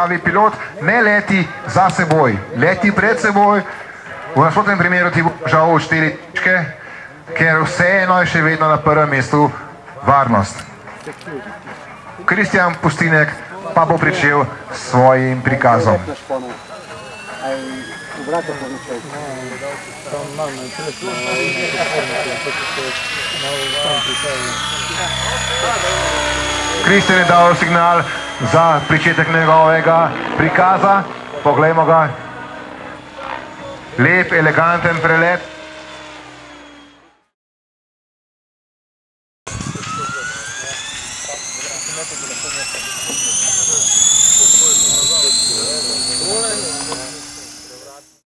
pravi pilot, ne leti za seboj, leti pred seboj, v nasprotnem primeru ti bo žal 4 točke, ker vseeno je še vedno na prvem mestu varnost. Kristjan Pustinek pa bo pričel s svojim prikazom. Kristjan je dal signal za pričetek njegovega prikaza. Poglejmo ga. Lep, eleganten prelet.